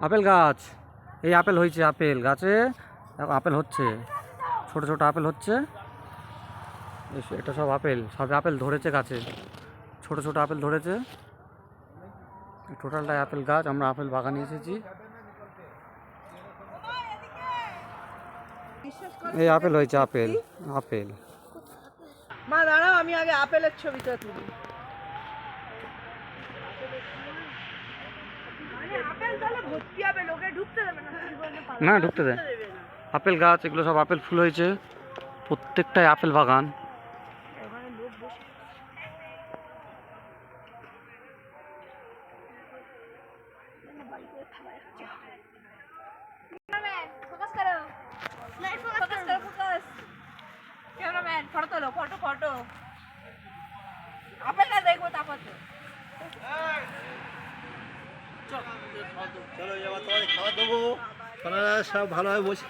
Apple গাছ, এই apple হয়েছে, আপেল গাছে আপেল হচ্ছে, ছোট ছোট আপেল হচ্ছে। এটা সব আপেল, সব আপেল ধরেছে গাছে, ছোট ছোট আপেল ধরেছে। টোটালটাই আপেল গাছ, আমরা আপেল বাগানে এসেছি। এই আপেল হয়েছে, আপেল আপেল। মা দাঁড়াও, আমি আগে আপেলের ছবিটা তুলি। না ঢুকতে দেয়, আপেল গাছ এগুলো সব আপেল ফুল হয়েছে, প্রত্যেকটাই আপেল বাগান। ফটো আপেলটা দেখবো তারপর তো। চলো এবার তোমাদের খাবার দেবো, তোমরা সব ভালোভাবে বসে।